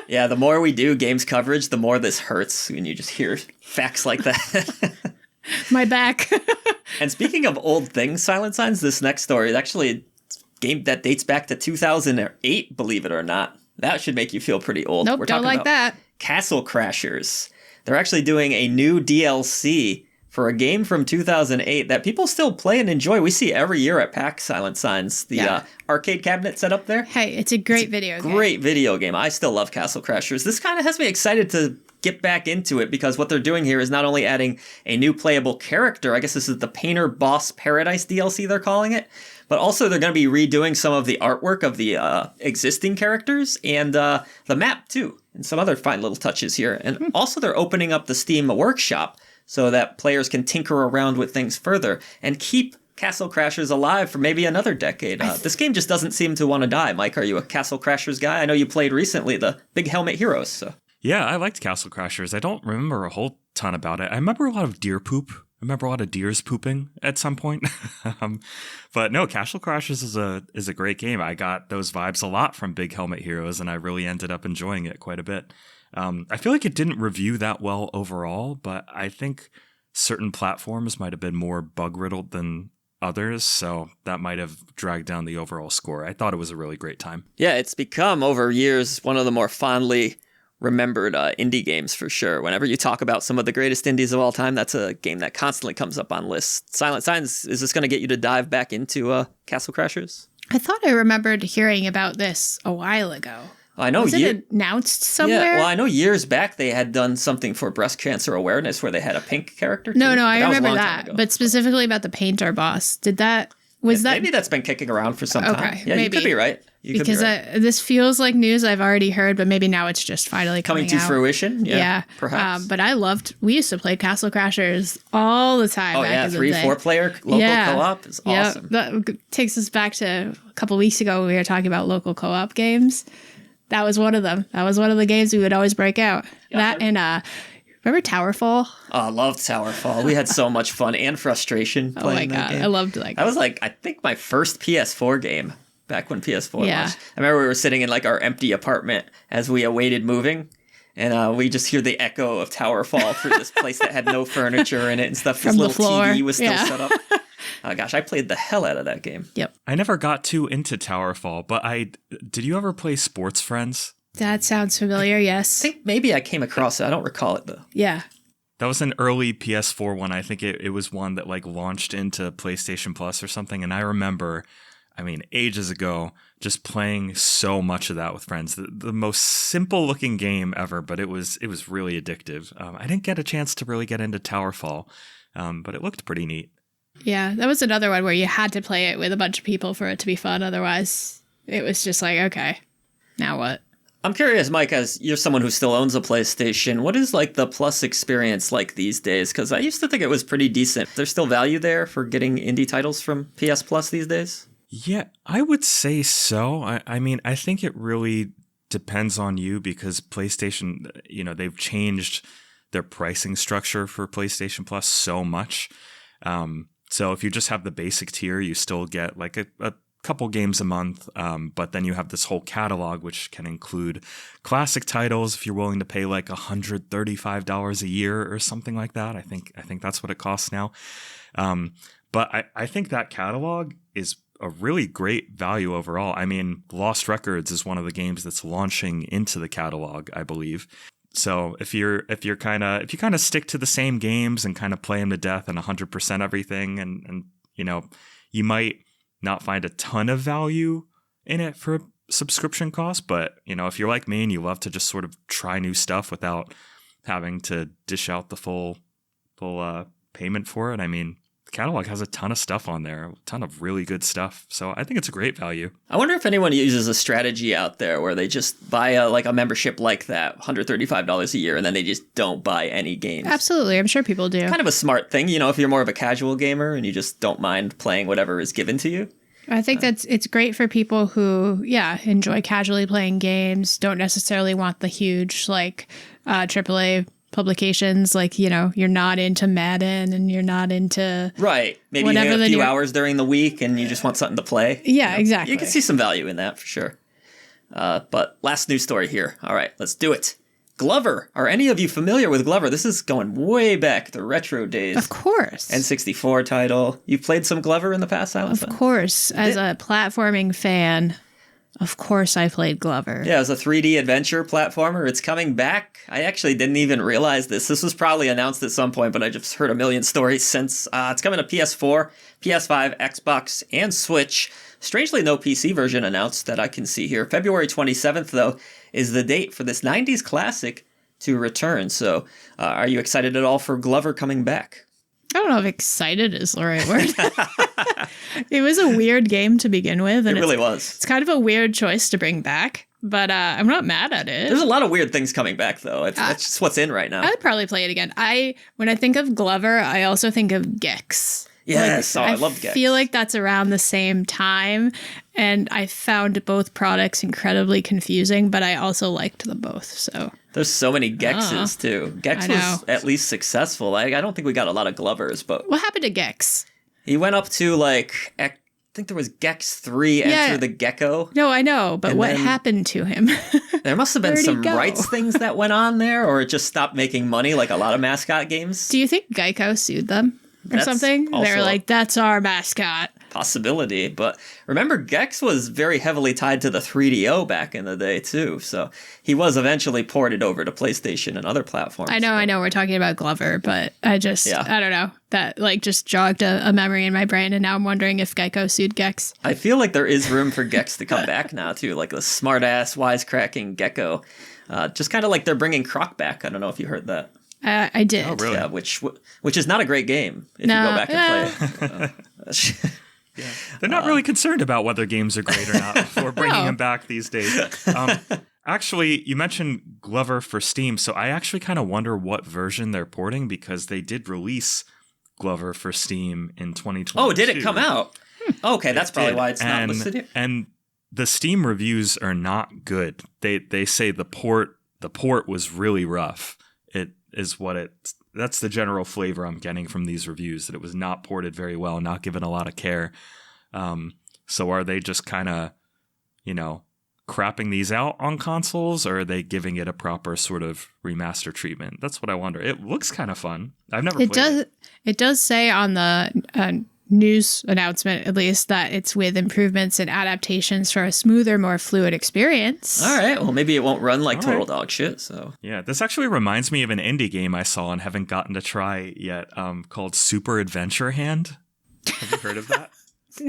Yeah, the more we do games coverage, the more this hurts when you just hear facts like that. My back. And speaking of old things, SilentSigns, this next story is actually a game that dates back to 2008, believe it or not. That should make you feel pretty old. Nope, don't like that. Castle Crashers. They're actually doing a new DLC for a game from 2008 that people still play and enjoy. We see every year at PAX SilentSigns, the arcade cabinet set up there. Hey, it's a great video game. Great video game. I still love Castle Crashers. This kind of has me excited to get back into it, because what they're doing here is not only adding a new playable character, I guess this is the Painter Boss Paradise DLC they're calling it, but also they're going to be redoing some of the artwork of the existing characters and the map too, and some other fine little touches here. And also they're opening up the Steam Workshop so that players can tinker around with things further and keep Castle Crashers alive for maybe another decade. This game just doesn't seem to want to die. Mike, are you a Castle Crashers guy? I know you played recently the Big Helmet Heroes. So. Yeah, I liked Castle Crashers. I don't remember a whole ton about it. I remember a lot of deer poop. I remember a lot of deers pooping at some point. But no, Castle Crashers is a great game. I got those vibes a lot from Big Helmet Heroes, and I really ended up enjoying it quite a bit. I feel like it didn't review that well overall, but I think certain platforms might have been more bug-riddled than others, so that might have dragged down the overall score. I thought it was a really great time. Yeah, it's become, over years, one of the more fondly remembered indie games for sure. Whenever you talk about some of the greatest indies of all time, that's a game that constantly comes up on lists. SilentSigns, is this going to get you to dive back into Castle Crashers? I thought I remembered hearing about this a while ago. I know. Was it announced somewhere? Yeah, well, I know years back they had done something for breast cancer awareness where they had a pink character. No, I remember that. But specifically about the Painter Boss. Maybe that's been kicking around for some time. Okay, yeah, maybe. You could be right. This feels like news I've already heard, but maybe now it's just finally coming to out. fruition. Yeah, perhaps. But we used to play Castle Crashers all the time. Oh back yeah, in the 3-4 player local co-op is awesome. That takes us back to a couple weeks ago when we were talking about local co-op games. That was one of them. That was one of the games we would always break out. Yeah, that and remember Towerfall? Oh, I loved Towerfall. We had so much fun and frustration playing that game. I loved that. That was I think my first PS4 game back when PS4 launched. I remember we were sitting in our empty apartment as we awaited moving, and we just hear the echo of Towerfall through this place that had no furniture in it and stuff. This little TV was still set up. Gosh, I played the hell out of that game. Yep. I never got too into Towerfall, but did you ever play Sports Friends? That sounds familiar, yes. I think maybe I came across it. I don't recall it, though. Yeah. That was an early PS4 one. I think it was one that launched into PlayStation Plus or something. And I remember, ages ago, just playing so much of that with friends. The most simple looking game ever, but it was really addictive. I didn't get a chance to really get into Towerfall, but it looked pretty neat. Yeah, that was another one where you had to play it with a bunch of people for it to be fun. Otherwise, it was just okay, now what? I'm curious, Mike, as you're someone who still owns a PlayStation, what is like the Plus experience like these days? Because I used to think it was pretty decent. There's still value there for getting indie titles from PS Plus these days? Yeah, I would say so. I mean, I think it really depends on you because PlayStation, they've changed their pricing structure for PlayStation Plus so much. So if you just have the basic tier, you still get like a couple games a month, but then you have this whole catalog, which can include classic titles if you're willing to pay like $135 a year or something like that. I think that's what it costs now. But I think that catalog is a really great value overall. I mean, Lost Records is one of the games that's launching into the catalog, I believe. So if you kind of stick to the same games and kind of play them to death and 100% everything, and you might not find a ton of value in it for a subscription cost, but if you're like me and you love to just sort of try new stuff without having to dish out the full payment for it, I mean, the catalog has a ton of stuff on there, a ton of really good stuff. So I think it's a great value. I wonder if anyone uses a strategy out there where they just buy a membership like that, $135 a year, and then they just don't buy any games. Absolutely. I'm sure people do. Kind of a smart thing, if you're more of a casual gamer and you just don't mind playing whatever is given to you. I think it's great for people who, enjoy casually playing games, don't necessarily want the huge, AAA publications, you're not into Madden and you're not into right. Maybe you have a few hours during the week and you just want something to play. Yeah, exactly. You can see some value in that for sure. But last news story here. All right, let's do it. Glover. Are any of you familiar with Glover? This is going way back, the retro days. Of course. N64 title. You've played some Glover in the past, Silent? Of course. As a platforming fan, of course I played Glover. Yeah, it was a 3D adventure platformer. It's coming back. I actually didn't even realize this. This was probably announced at some point, but I just heard a million stories since. It's coming to PS4, PS5, Xbox, and Switch. Strangely, no PC version announced that I can see here. February 27th, though, is the date for this 90s classic to return. So are you excited at all for Glover coming back? I don't know if excited is the right word. It was a weird game to begin with. And it really was. It's kind of a weird choice to bring back, but I'm not mad at it. There's a lot of weird things coming back, though. That's just what's in right now. I'd probably play it again. When I think of Glover, I also think of Gex. Yes, I loved Gex. I feel like that's around the same time, and I found both products incredibly confusing, but I also liked them both, so... There's so many Gexes, too. Gex was at least successful. I don't think we got a lot of Glovers, but... What happened to Gex? He went up to, I think there was Gex 3, Enter the Gecko. No, I know, but what happened to him? There must have been some rights things that went on there, or it just stopped making money like a lot of mascot games. Do you think Geico sued them? Or something? They're like, that's our mascot. Possibility. But remember, Gex was very heavily tied to the 3DO back in the day, too. So he was eventually ported over to PlayStation and other platforms. I know. We're talking about Glover, but I don't know. That just jogged a memory in my brain. And now I'm wondering if Geico sued Gex. I feel like there is room for Gex to come back now, too. Like the smart-ass, wisecracking Gecko. Just kind of like they're bringing Croc back. I don't know if you heard that. I did. Oh, really? Yeah, which is not a great game if you go back and play it. Yeah. They're not really concerned about whether games are great or not before bringing them back these days. Actually, you mentioned Glover for Steam, so I actually kind of wonder what version they're porting because they did release Glover for Steam in 2022. Oh, did it come out? Okay, that's probably why it's not listed here. And the Steam reviews are not good. They say the port was really rough. That's the general flavor I'm getting from these reviews, that it was not ported very well, not given a lot of care. So are they just kind of, crapping these out on consoles, or are they giving it a proper sort of remaster treatment? That's what I wonder. It looks kind of fun. I've never played it. It does say on the news announcement, at least, that it's with improvements and adaptations for a smoother, more fluid experience. All right. Well, maybe it won't run like total dog shit. So yeah, this actually reminds me of an indie game I saw and haven't gotten to try yet, called Super Adventure Hand. Have you heard of that?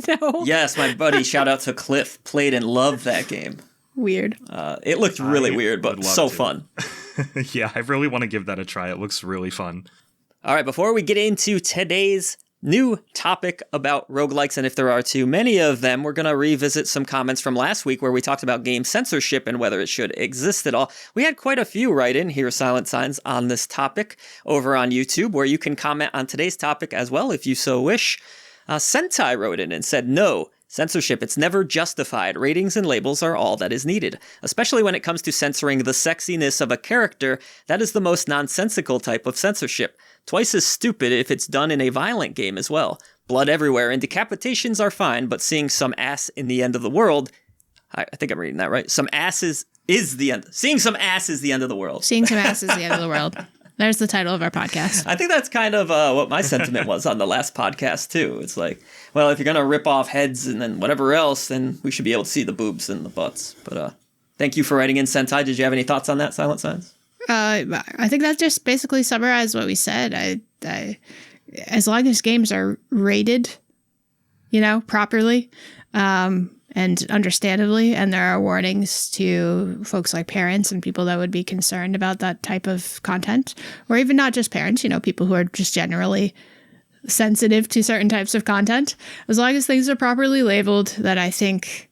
No. Yes, my buddy, shout out to Cliff, played and loved that game. Weird. It looked really weird, but so fun. Yeah, I really want to give that a try. It looks really fun. All right, before we get into today's New topic about roguelikes, and if there are too many of them, we're going to revisit some comments from last week where we talked about game censorship and whether it should exist at all. We had quite a few write in here, SilentSigns, on this topic over on YouTube, where you can comment on today's topic as well if you so wish. Sentai wrote in and said, no, censorship, it's never justified. Ratings and labels are all that is needed. Especially when it comes to censoring the sexiness of a character, that is the most nonsensical type of censorship. Twice as stupid if it's done in a violent game as well. Blood everywhere and decapitations are fine, but seeing some ass in the end of the world, I think I'm reading that right, some asses is the end. Seeing some ass is the end of the world. Seeing some ass is the end of the world. There's the title of our podcast. I think that's kind of what my sentiment was on the last podcast, too. It's like, well, if you're going to rip off heads and then whatever else, then we should be able to see the boobs and the butts. But thank you for writing in, Sentai. Did you have any thoughts on that, SilentSigns? I think that just basically summarized what we said. I as long as games are rated, properly, and understandably, and there are warnings to folks like parents and people that would be concerned about that type of content, or even not just parents, people who are just generally sensitive to certain types of content. As long as things are properly labeled, that I think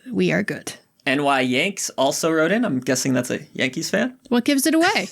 we are good. NY Yanks also wrote in. I'm guessing that's a Yankees fan. What gives it away?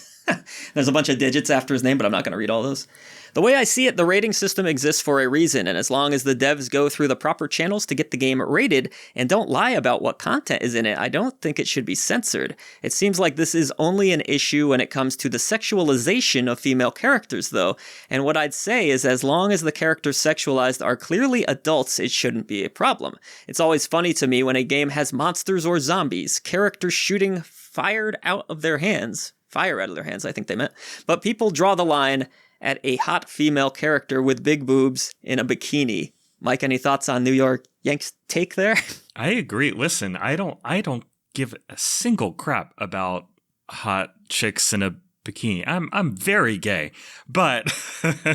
There's a bunch of digits after his name, but I'm not going to read all those. The way I see it, the rating system exists for a reason, and as long as the devs go through the proper channels to get the game rated and don't lie about what content is in it, I don't think it should be censored. It seems like this is only an issue when it comes to the sexualization of female characters, though, and what I'd say is as long as the characters sexualized are clearly adults, it shouldn't be a problem. It's always funny to me when a game has monsters or zombies, characters shooting fire out of their hands, I think they meant, but people draw the line at a hot female character with big boobs in a bikini. Mike, any thoughts on New York Yanks' take there? I agree. Listen, I don't give a single crap about hot chicks in a bikini. I'm very gay, but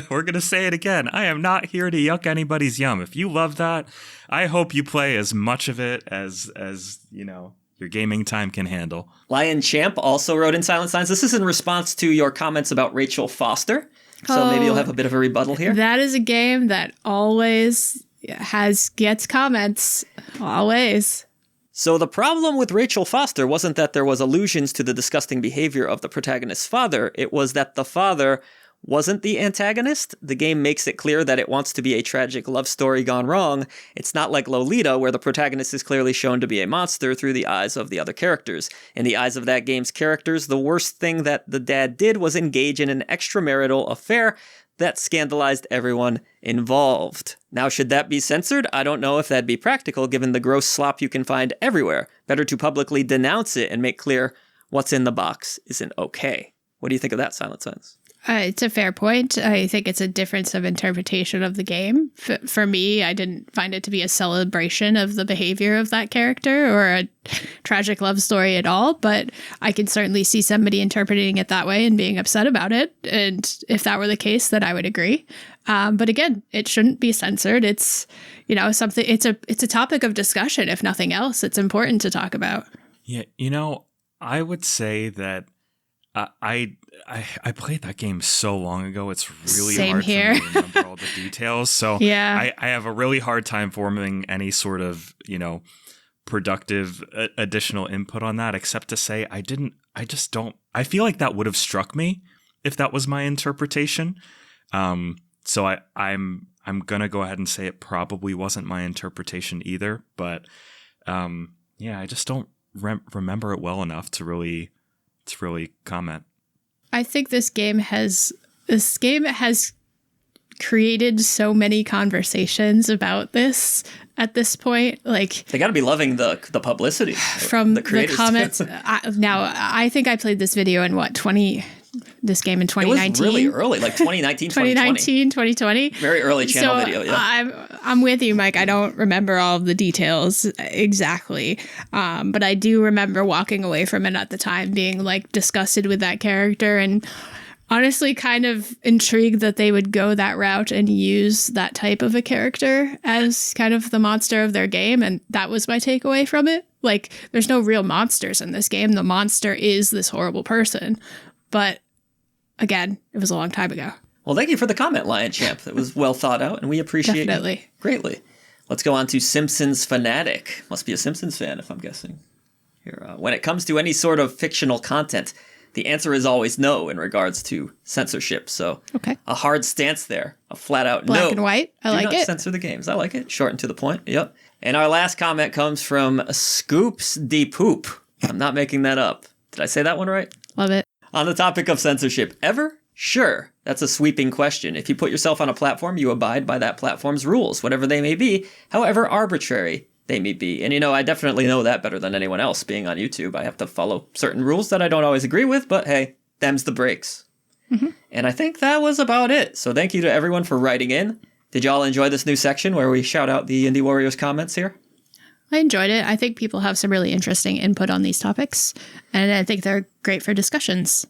we're gonna say it again. I am not here to yuck anybody's yum. If you love that, I hope you play as much of it as your gaming time can handle. Lion Champ also wrote in SilentSigns. This is in response to your comments about Rachel Foster. So maybe you'll have a bit of a rebuttal here. That is a game that always gets comments. Always. So the problem with Rachel Foster wasn't that there was allusions to the disgusting behavior of the protagonist's father. It was that the father wasn't the antagonist. The game makes it clear that it wants to be a tragic love story gone wrong. It's not like Lolita, where the protagonist is clearly shown to be a monster through the eyes of the other characters. In the eyes of that game's characters, the worst thing that the dad did was engage in an extramarital affair that scandalized everyone involved. Now, should that be censored? I don't know if that'd be practical, given the gross slop you can find everywhere. Better to publicly denounce it and make clear what's in the box isn't okay. What do you think of that, SilentSigns? It's a fair point. I think it's a difference of interpretation of the game. For me, I didn't find it to be a celebration of the behavior of that character or a tragic love story at all, but I can certainly see somebody interpreting it that way and being upset about it. And if that were the case, then I would agree. But again, it shouldn't be censored. It's, something, it's a topic of discussion. If nothing else, it's important to talk about. Yeah. I would say that I played that game so long ago. It's really hard for me to remember all the details. So yeah. I have a really hard time forming any sort of, productive additional input on that, except to say I feel like that would have struck me if that was my interpretation. So I'm going to go ahead and say it probably wasn't my interpretation either. But I just don't remember it well enough to really comment. I think this game has created so many conversations about this at this point. Like, they got to be loving the publicity from the comments. Now, I think I played this video in this game in 2019. It was really early, like 2019, 2020. Very early channel video, yeah. I'm with you, Mike. I don't remember all of the details exactly. But I do remember walking away from it at the time being like disgusted with that character and honestly kind of intrigued that they would go that route and use that type of a character as kind of the monster of their game. And that was my takeaway from it. Like, there's no real monsters in this game. The monster is this horrible person. But again, it was a long time ago. Well, thank you for the comment, Lion Champ. It was well thought out, and we appreciate it greatly. Let's go on to Simpsons Fanatic. Must be a Simpsons fan, if I'm guessing. Here, when it comes to any sort of fictional content, the answer is always no in regards to censorship. So a hard stance there, a flat out no. Black and white. I like it. Do not censor the games. I like it. Short and to the point. Yep. And our last comment comes from Scoops de Poop. I'm not making that up. Did I say that one right? Love it. On the topic of censorship, ever? Sure. That's a sweeping question. If you put yourself on a platform, you abide by that platform's rules, whatever they may be, however arbitrary they may be. And, I definitely know that better than anyone else being on YouTube. I have to follow certain rules that I don't always agree with, but hey, them's the breaks. Mm-hmm. And I think that was about it. So thank you to everyone for writing in. Did y'all enjoy this new section where we shout out the Indie Warriors comments here? I enjoyed it. I think people have some really interesting input on these topics, and I think they're great for discussions.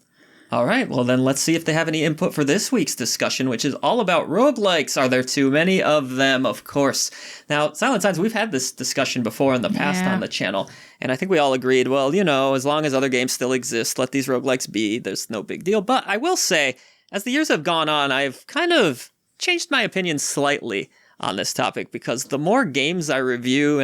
All right, well then let's see if they have any input for this week's discussion, which is all about roguelikes. Are there too many of them? Of course. Now, SilentSigns, we've had this discussion before in the past on the channel, and I think we all agreed, well, as long as other games still exist, let these roguelikes be. There's no big deal. But I will say, as the years have gone on, I've kind of changed my opinion slightly on this topic, because the more games I review,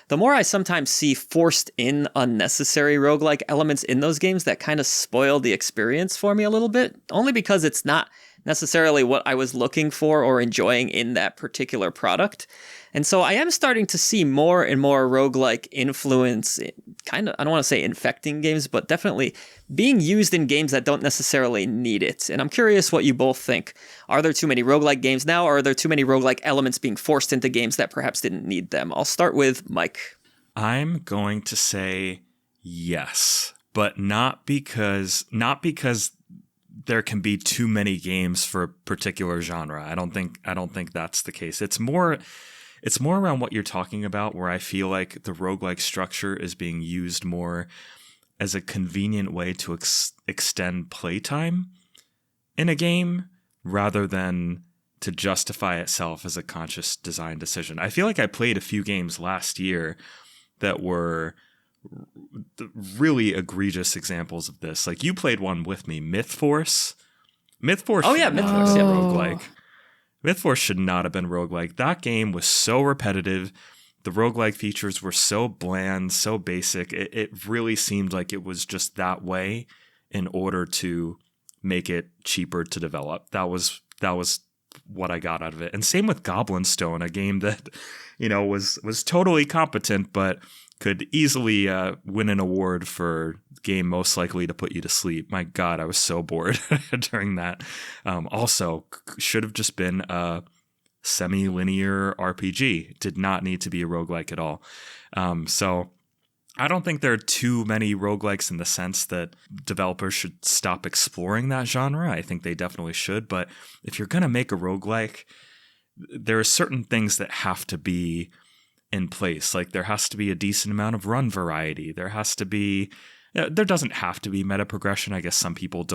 the more I sometimes see forced in unnecessary roguelike elements in those games that kind of spoil the experience for me a little bit, only because it's not necessarily what I was looking for or enjoying in that particular product. And so I am starting to see more and more roguelike influence, kind of, I don't want to say infecting games, but definitely being used in games that don't necessarily need it. And I'm curious what you both think. Are there too many roguelike games now, or are there too many roguelike elements being forced into games that perhaps didn't need them? I'll start with Mike. I'm going to say yes, but not because there can be too many games for a particular genre. I don't think that's the case. It's more around what you're talking about, where I feel like the roguelike structure is being used more as a convenient way to extend playtime in a game rather than to justify itself as a conscious design decision. I feel like I played a few games last year that were really egregious examples of this. Like, you played one with me, MythForce. Oh yeah, MythForce. Yeah, roguelike. MythForce should not have been roguelike. That game was so repetitive. The roguelike features were so bland, so basic. It really seemed like it was just that way in order to make it cheaper to develop. That was what I got out of it. And same with Goblin Stone, a game that, was totally competent, but could easily win an award for game most likely to put you to sleep. My God, I was so bored during that. Also, should have just been a semi-linear RPG. Did not need to be a roguelike at all. So I don't think there are too many roguelikes in the sense that developers should stop exploring that genre. I think they definitely should. But if you're going to make a roguelike, there are certain things that have to be in place. Like, there has to be a decent amount of run variety. There doesn't have to be meta progression. I guess some people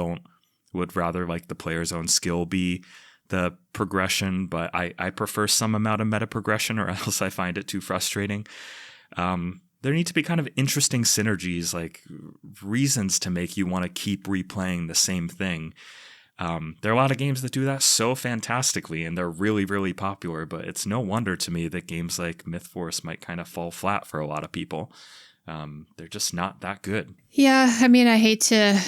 would rather like the player's own skill be the progression, but I prefer some amount of meta progression, or else I find it too frustrating. There need to be kind of interesting synergies, like reasons to make you want to keep replaying the same thing. There are a lot of games that do that so fantastically, and they're really, really popular, but it's no wonder to me that games like MythForce might kind of fall flat for a lot of people. They're just not that good. Yeah, I mean, I hate to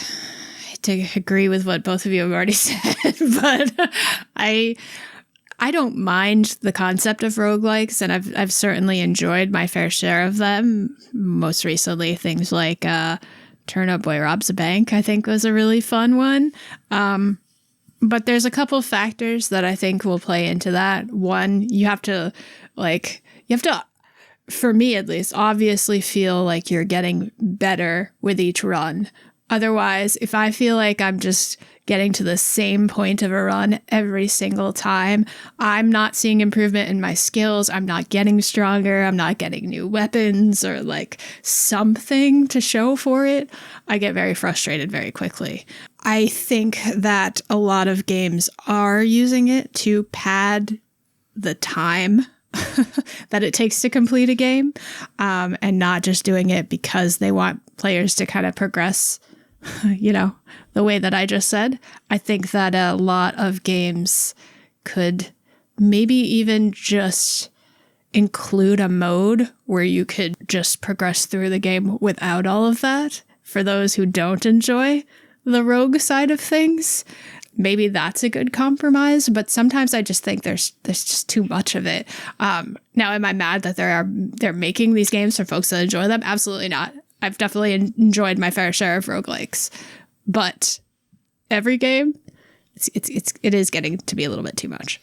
agree with what both of you have already said, but I don't mind the concept of roguelikes, and I've certainly enjoyed my fair share of them. Most recently, things like Turnip Boy Robs a Bank, I think, was a really fun one. But there's a couple factors that I think will play into that. One, you have to, for me at least, obviously feel like you're getting better with each run. Otherwise, if I feel like I'm just getting to the same point of a run every single time, I'm not seeing improvement in my skills. I'm not getting stronger. I'm not getting new weapons or like something to show for it. I get very frustrated very quickly. I think that a lot of games are using it to pad the time that it takes to complete a game, and not just doing it because they want players to kind of progress the way that I just said. I think that a lot of games could maybe even just include a mode where you could just progress through the game without all of that for those who don't enjoy the rogue side of things. Maybe that's a good compromise, but sometimes I just think there's just too much of it. Now, am I mad that they're making these games for folks that enjoy them? Absolutely not. I've definitely enjoyed my fair share of roguelikes, but every game, it is getting to be a little bit too much.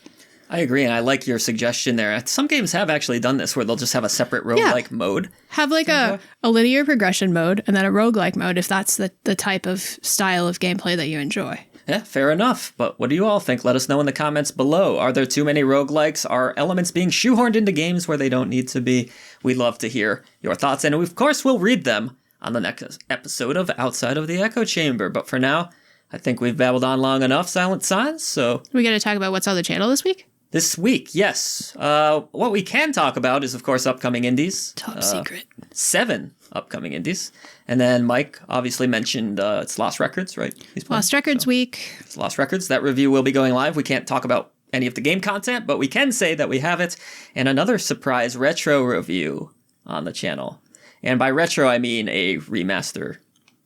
I agree, and I like your suggestion there. Some games have actually done this where they'll just have a separate roguelike mode. Have like a linear progression mode and then a roguelike mode if that's the type of style of gameplay that you enjoy. Yeah, fair enough. But what do you all think? Let us know in the comments below. Are there too many roguelikes? Are elements being shoehorned into games where they don't need to be? We'd love to hear your thoughts, and of course we'll read them on the next episode of Outside of the Echo Chamber. But for now, I think we've babbled on long enough, Silent Signs, so... We got to talk about what's on the channel this week? This week, yes. What we can talk about is, of course, upcoming indies. Top secret. 7 upcoming indies. And then Mike obviously mentioned it's Lost Records, right? Lost Records week. It's Lost Records. That review will be going live. We can't talk about any of the game content, but we can say that we have it. And another surprise retro review on the channel. And by retro, I mean a remaster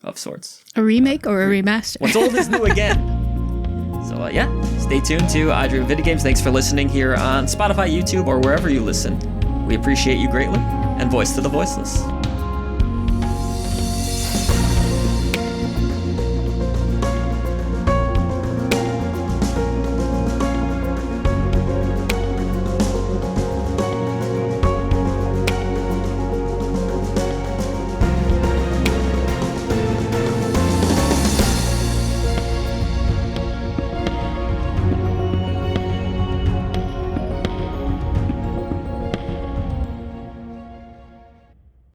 of sorts. A remake or a remaster? What's old is new again. So stay tuned to iDream Video Games. Thanks for listening here on Spotify, YouTube, or wherever you listen. We appreciate you greatly, and voice to the voiceless.